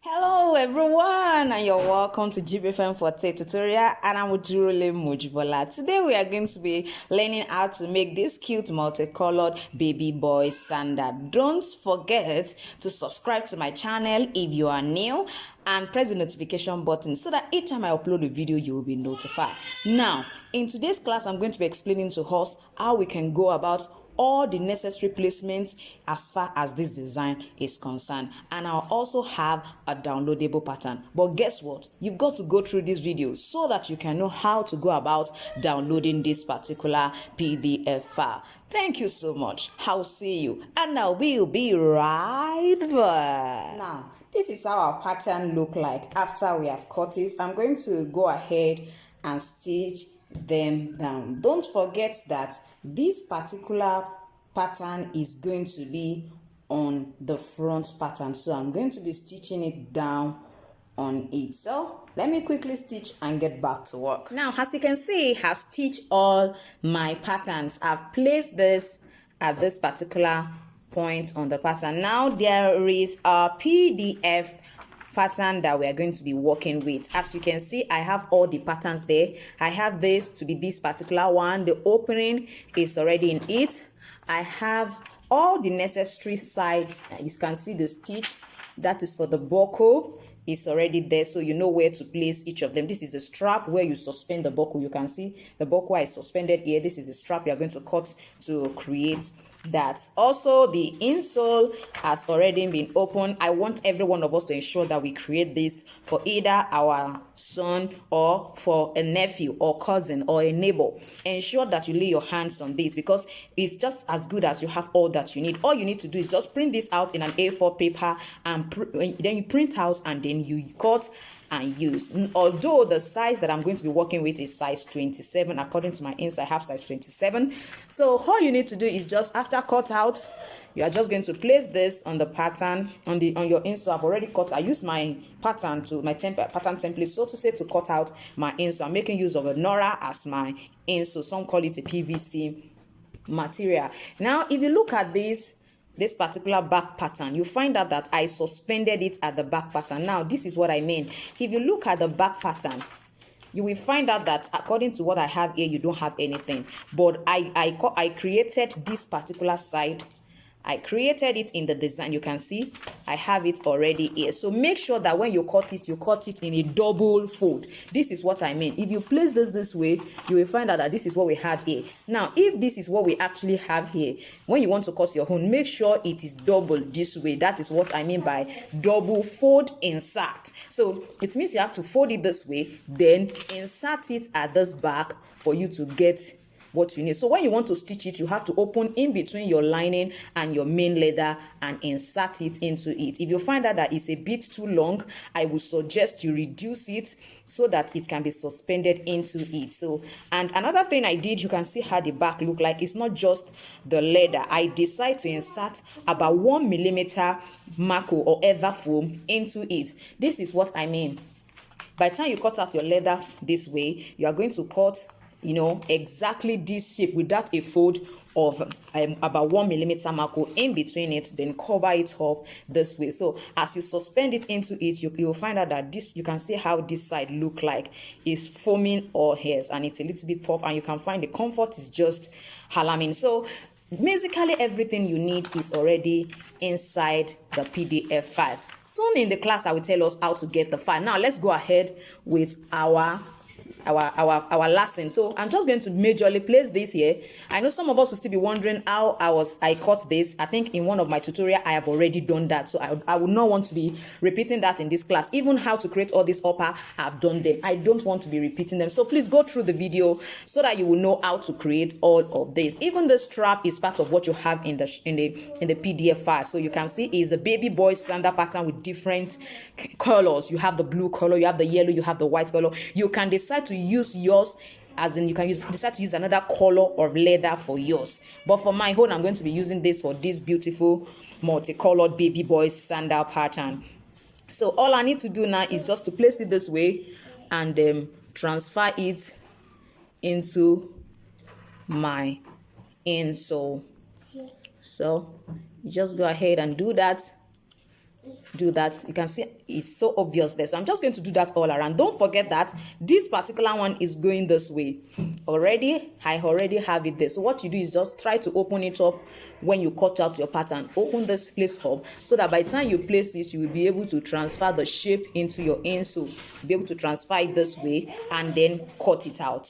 Hello everyone, and you're welcome to Jibbyfemforte tutorial, and I'm Ujurule Mujibola. Today we are going to be learning how to make this cute multicolored baby boy sandal. Don't forget to subscribe to my channel if you are new and press the notification button so that each time I upload a video you will be notified. Now, in today's class I'm going to be explaining to us how we can go about all the necessary placements as far as this design is concerned, and I'll also have a downloadable pattern. But guess what, you've got to go through this video so that you can know how to go about downloading this particular PDF file. Thank you so much. I'll see you, and I will be right back. Now, this is how our pattern look like after we have cut it. I'm going to go ahead and stitch them down. Don't forget that this particular pattern is going to be on the front pattern, so I'm going to be stitching it down on it. So let me quickly stitch and get back to work. Now, as you can see, I've stitched all my patterns. I've placed this at this particular point on the pattern. Now there is a PDF pattern that we are going to be working with. As you can see, I have all the patterns there. I have this to be this particular one. The opening is already in it. I have all the necessary sides. You can see the stitch that is for the buckle is already there, so you know where to place each of them. This is the strap where you suspend the buckle. You can see the buckle is suspended here. This is the strap you are going to cut to create that. Also, the insole has already been opened. I want every one of us to ensure that we create this for either our son or for a nephew or cousin or a neighbor. Ensure that you lay your hands on this because it's just as good as you have all that you need. All you need to do is just print this out in an A4 paper, and then you print out and then you cut and use. Although the size that I'm going to be working with is size 27, according to my insole I have size 27. So all you need to do is just after cut out, you are just going to place this on the pattern on your insole. I've already cut. I use my pattern to my pattern template, so to say, to cut out my insole. I'm making use of a Nora as my insole. Some call it a PVC material. Now, if you look at this particular back pattern, you find out that I suspended it at the back pattern. Now, this is what I mean. If you look at the back pattern, you will find out that according to what I have here, you don't have anything. But I created this particular side. I created it in the design. You can see I have it already here. So make sure that when you cut it in a double fold. This is what I mean. If you place this way, you will find out that this is what we have here. Now, if this is what we actually have here, when you want to cut your own, make sure it is double this way. That is what I mean by double fold insert. So it means you have to fold it this way, then insert it at this back for you to get what you need. So when you want to stitch it, you have to open in between your lining and your main leather and insert it into it. If you find out that it's a bit too long, I would suggest you reduce it so that it can be suspended into it. So, and another thing I did, you can see how the back look like. It's not just the leather. I decide to insert about 1 millimeter marco or ever foam into it. This is what I mean. By the time you cut out your leather this way, you are going to cut, you know, exactly this shape without a fold of about 1 millimeter marco in between it, then cover it up this way. So as you suspend it into it, you will find out that this, you can see how this side look like is foaming all hairs, and it's a little bit puff, and you can find the comfort is just halaming. So basically everything you need is already inside the PDF file. Soon in the class I will tell us how to get the file. Now let's go ahead with our lesson. So I'm just going to majorly place this here. I know some of us will still be wondering how I cut this. I think in one of my tutorial I have already done that, so I would not want to be repeating that in this class. Even how to create all this upper, I've done them. I don't want to be repeating them, so please go through the video so that you will know how to create all of this. Even the strap is part of what you have in the PDF file. So you can see is a baby boy sandal pattern with different colors. You have the blue color, you have the yellow, you have the white color. You can decide to use yours, as in you can decide to use another color of leather for yours. But for my own, I'm going to be using this for this beautiful multicolored baby boy sandal pattern. So all I need to do now is just to place it this way and transfer it into my insole. So you just go ahead and do that. do that. You can see it's so obvious there, so I'm just going to do that all around. Don't forget that this particular one is going this way. I already have it there, so what you do is just try to open it up when you cut out your pattern. Open this place up so that by the time you place it, you will be able to transfer the shape into your insole. Be able to transfer it this way and then cut it out.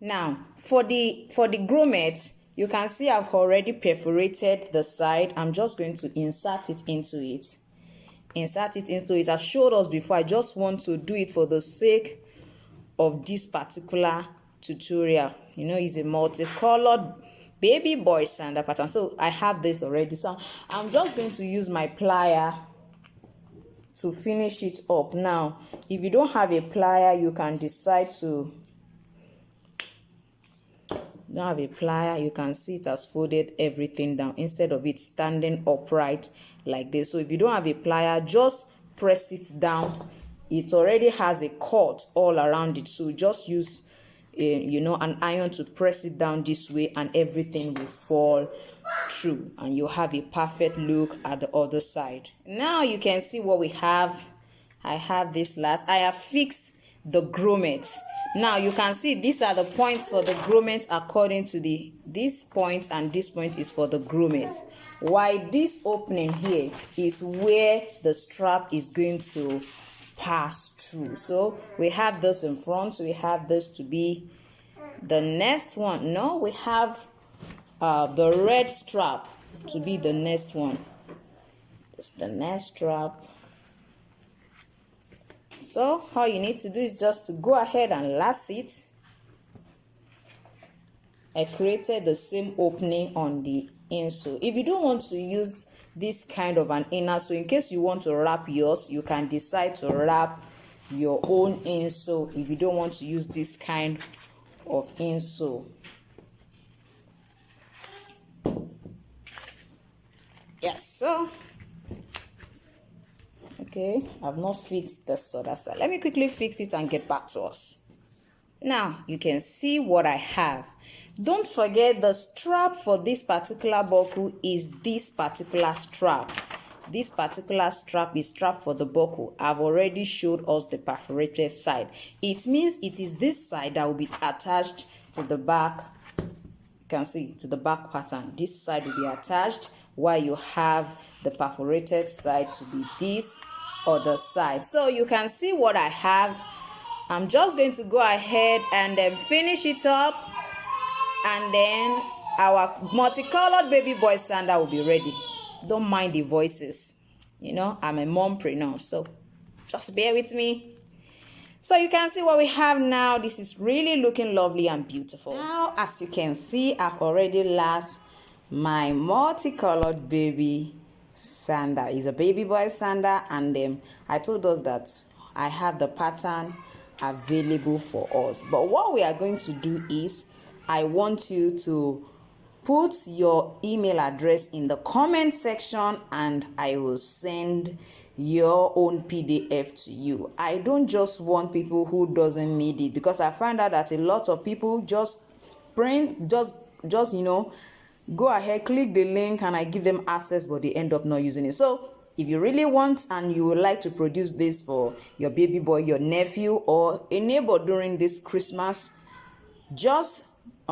Now for the grommet, you can see I've already perforated the side. I'm just going to insert it into it. I've showed us before. I just want to do it for the sake of this particular tutorial. You know, it's a multicolored baby boy sandal pattern, so I have this already. So I'm just going to use my plier to finish it up. Now if you don't have a plier, you can decide to don't have a plier. You can see it has folded everything down instead of it standing upright like this. So if you don't have a plier, just press it down. It already has a cut all around it, so just use an iron to press it down this way, and everything will fall through and you have a perfect look at the other side. Now you can see what we have. I have this last. I have fixed the grommets. Now you can see these are the points for the grommets according to this point, and this point is for the grommets. Why this opening here is where the strap is going to pass through. So we have this in front, so we have this to be the next one. No, we have the red strap to be the next one. It's the next strap. So all you need to do is just to go ahead and lace it. I created the same opening on the insole. If you don't want to use this kind of an inner, so in case you want to wrap yours, you can decide to wrap your own insole if you don't want to use this kind of insole. Yes, so okay, I've not fixed this other side. Let me quickly fix it and get back to us. Now you can see what I have. Don't forget the strap for this particular buckle is this particular strap. This particular strap is strap for the buckle. I've already showed us the perforated side. It means it is this side that will be attached to the back. You can see to the back pattern. This side will be attached, while you have the perforated side to be this other side. So you can see what I have. I'm just going to go ahead and then finish it up, and then our multicolored baby boy sandal will be ready. Don't mind the voices, I'm a mompreneur, so just bear with me. So you can see what we have now. This is really looking lovely and beautiful. Now as you can see, I've already laced my multicolored baby sandal. It's a baby boy sandal, and I told us that I have the pattern available for us. But what we are going to do is I want you to put your email address in the comment section, and I will send your own PDF to you. I don't just want people who doesn't need it, because I find out that a lot of people just go ahead, click the link, and I give them access, but they end up not using it. So if you really want and you would like to produce this for your baby boy, your nephew, or a neighbor during this Christmas, just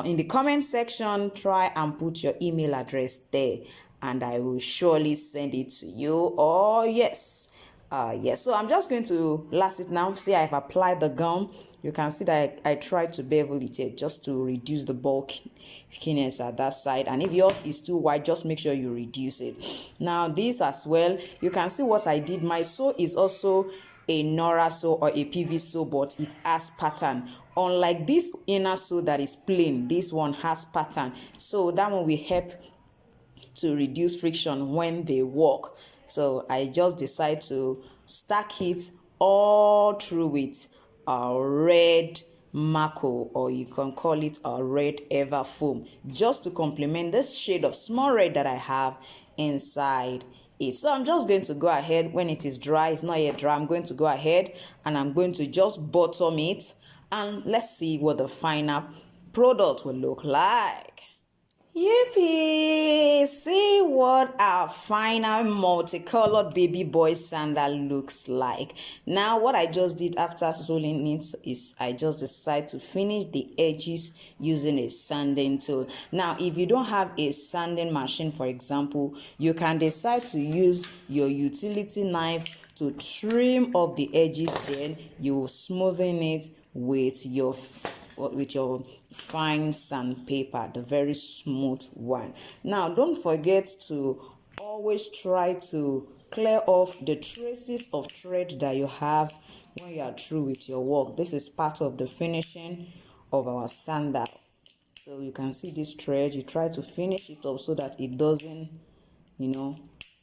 in the comment section, try and put your email address there, and I will surely send it to you. Oh yes, so I'm just going to lace it now. See, I've applied the gum. You can see that I tried to bevel it here just to reduce the bulkiness at that side, and if yours is too wide, just make sure you reduce it. Now this as well, you can see what I did. My sew is also a Nora sew or a PV sew, but it has pattern. Unlike this inner sew that is plain, this one has pattern, so that one will help to reduce friction when they walk. So I just decide to stack it all through with a red Mako, or you can call it a red Ever foam, just to complement this shade of small red that I have inside it. So I'm just going to go ahead, when it is dry, it's not yet dry, I'm going to go ahead and I'm going to just bottom it, and let's see what the final product will look like. Yippee! See what our final multicolored baby boy sandal looks like. Now what I just did after soling it is I just decided to finish the edges using a sanding tool. Now if you don't have a sanding machine, for example, you can decide to use your utility knife to trim off the edges, then you smoothen it with your fine sandpaper, the very smooth one. Now don't forget to always try to clear off the traces of thread that you have when you are through with your work. This is part of the finishing of our sandal. So you can see this thread, you try to finish it up so that it doesn't,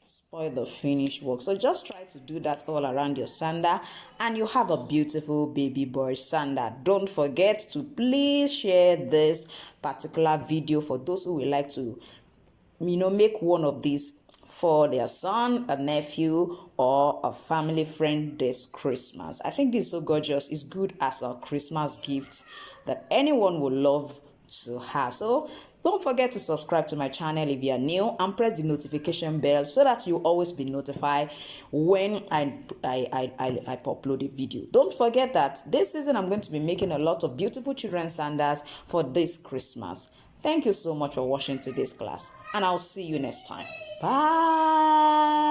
spoil the finished work. So just try to do that all around your sandal and you have a beautiful baby boy sandal. Don't forget to please share this particular video for those who would like to make one of these for their son, a nephew, or a family friend this Christmas. I think this is so gorgeous. It's good as a Christmas gift that anyone would love to have. So don't forget to subscribe to my channel if you are new and press the notification bell so that you always be notified when I upload a video. Don't forget that this season I'm going to be making a lot of beautiful children's sandals for this Christmas. Thank you so much for watching today's class and I'll see you next time. Bye.